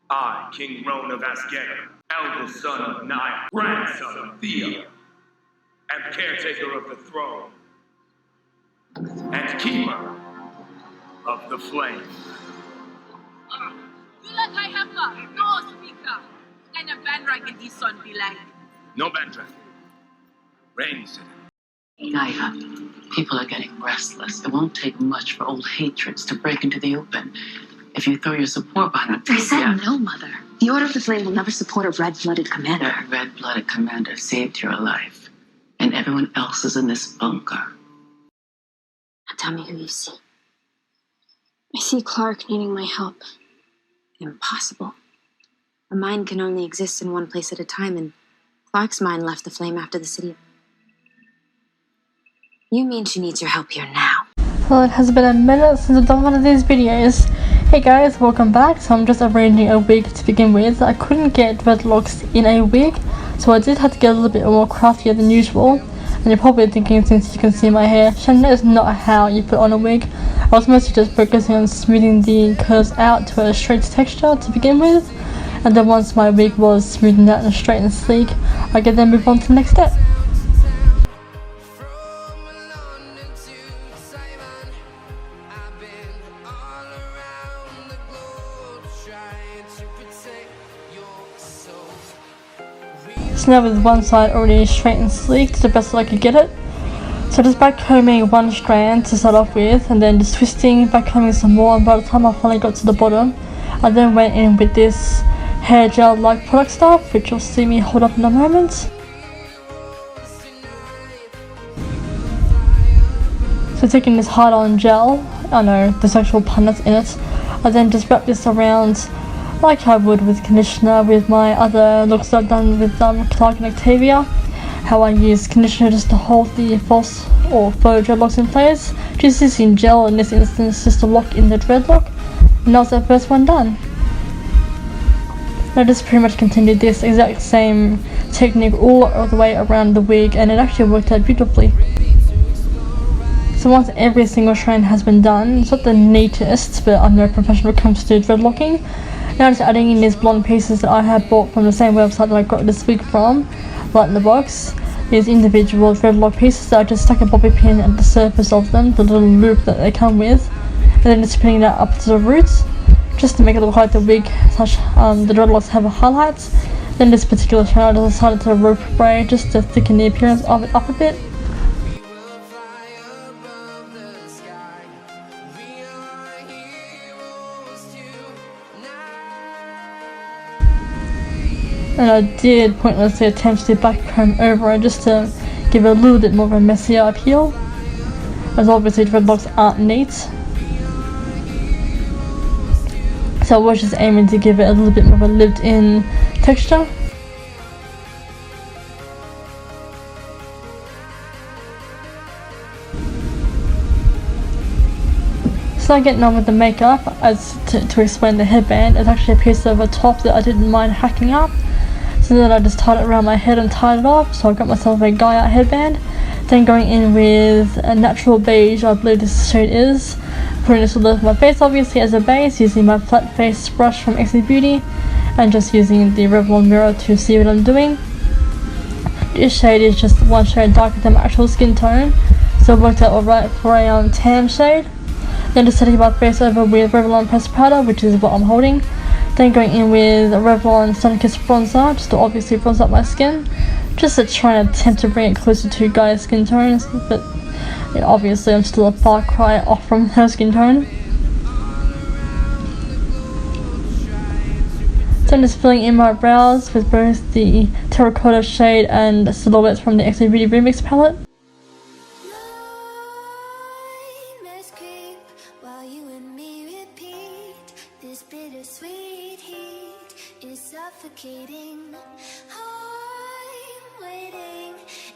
I, King Roan of Asgard, eldest son of Nile, grandson of Thea, am caretaker of the throne, and keeper of the flame. No Bandra. Rain said it. Gaia, people are getting restless. It won't take much for old hatreds to break into the open. If you throw your support behind it. I said no, Mother. The Order of the Flame will never support a red-blooded commander. That red-blooded commander saved your life. And everyone else is in this bunker. Now tell me who you see. I see Clark needing my help. Impossible. A mind can only exist in one place at a time, and Clark's mind left the flame after the city. You mean she needs your help here now? Well, it has been a minute since I've done one of these videos. Hey guys, welcome back. So I'm just arranging a wig to begin with. I couldn't get dreadlocks in a wig, so I did have to get a little bit more craftier than usual. And you're probably thinking, since you can see my hair, Shannon, is not how you put on a wig. I was mostly just focusing on smoothing the curls out to a straight texture to begin with. And then once my wig was smoothened out and straight and sleek, I could then move on to the next step. So now with one side already straight and sleek to the best that I could get it. So just back combing one strand to start off with, and then just twisting, back combing some more, and by the time I finally got to the bottom, I then went in with this hair gel like product stuff, which you'll see me hold up in a moment. So taking this hard on gel, I know there's actual pun that's in it, I then just wrap this around like I would with conditioner with my other looks that I've done with Clark and Octavia. How I use conditioner just to hold the false or faux dreadlocks in place, just using gel in this instance just to lock in the dreadlock, and that was that first one done. I just pretty much continued this exact same technique all the way around the wig, and it actually worked out beautifully. So once every single strand has been done, it's not the neatest, but I'm no professional when it comes to dreadlocking. Now just adding in these blonde pieces that I had bought from the same website that I got this wig from, right in the box. These individual dreadlock pieces that I just stuck a bobby pin at the surface of them, the little loop that they come with, and then just pinning that up to the roots, just to make it look like the wig slash the dreadlocks have a highlight. Then this particular strand I decided to rope braid just to thicken the appearance of it up a bit. And I did pointlessly attempt to backcomb over it just to give it a little bit more of a messier appeal, as obviously dreadlocks aren't neat. So I was just aiming to give it a little bit more of a lived-in texture. So getting on with the makeup, as to explain the headband, it's actually a piece of a top that I didn't mind hacking up. So then I just tied it around my head and tied it off, so I got myself a Gaia headband. Then going in with a natural beige, I believe this shade is, putting this all over my face obviously as a base, using my flat face brush from XD Beauty, and just using the Revlon mirror to see what I'm doing. This shade is just one shade darker than my actual skin tone, so it worked out alright for a tan shade. Then just setting my face over with Revlon pressed powder, which is what I'm holding. Then going in with Revlon Sun Kissed bronzer, just to obviously bronze up my skin, just to try and attempt to bring it closer to Gaia's skin tones, but obviously I'm still a far cry off from her skin tone. So I'm just filling in my brows with both the terracotta shade and silhouettes from the XD Beauty Remix palette. I'm waiting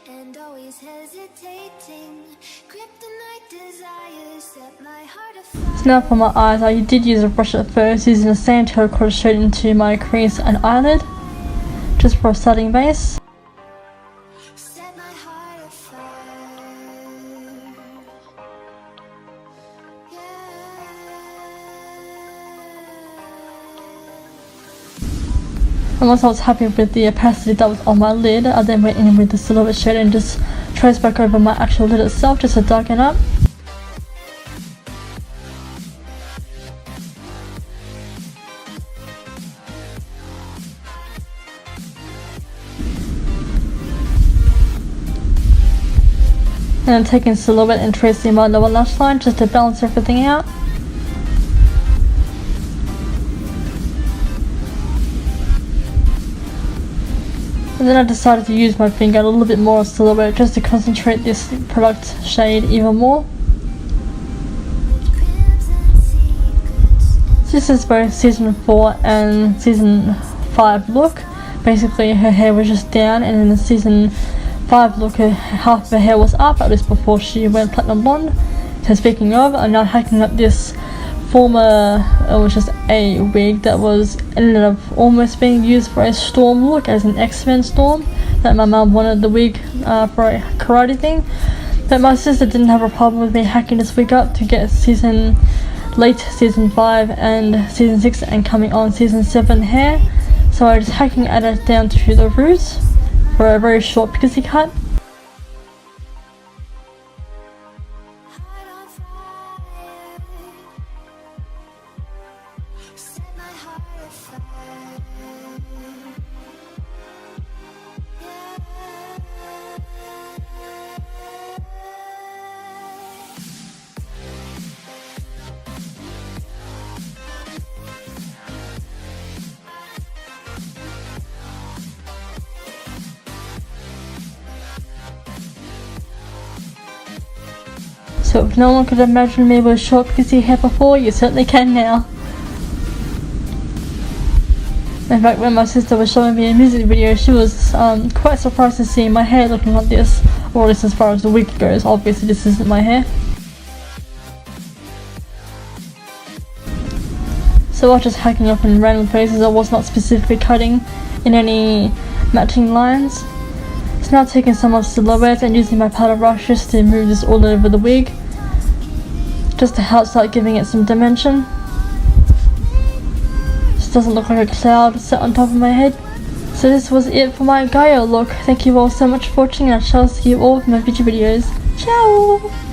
and always hesitating. Kryptonite desires set my heart afire. So now for my eyes, I did use a brush at first, using the same terracotta shade into my crease and eyelid, just for a starting base. Set my heart afire. Yeah. And once I was happy with the opacity that was on my lid, I then went in with the silhouette shade and just traced back over my actual lid itself just to darken up. And then taking silhouette and tracing my lower lash line just to balance everything out. And then I decided to use my finger a little bit more of silhouette just to concentrate this product shade even more. So this is both season 4 and season 5 look. Basically her hair was just down, and in the season 5 look half of her hair was up, at least before she went platinum blonde. So speaking of, I'm now hacking up this former, it was just a wig that was ended up almost being used for a Storm look, as an X-Men Storm, that my mum wanted the wig for a karate thing. But my sister didn't have a problem with me hacking this wig up to get late season 5 and season 6 and coming on season 7 hair. So I was just hacking it down to the roots for a very short pixie cut. So if no one could imagine me with short pixie hair before, you certainly can now. In fact, when my sister was showing me a music video, she was quite surprised to see my hair looking like this. Or at least as far as the wig goes. Obviously this isn't my hair. So I was just hacking up in random places. I was not specifically cutting in any matching lines. So now taking some of silhouette and using my powder brush just to move this all over the wig, just to help start giving it some dimension. This doesn't look like a cloud set on top of my head. So this was it for my Gaia look. Thank you all so much for watching, and I shall see you all in my future videos. Ciao!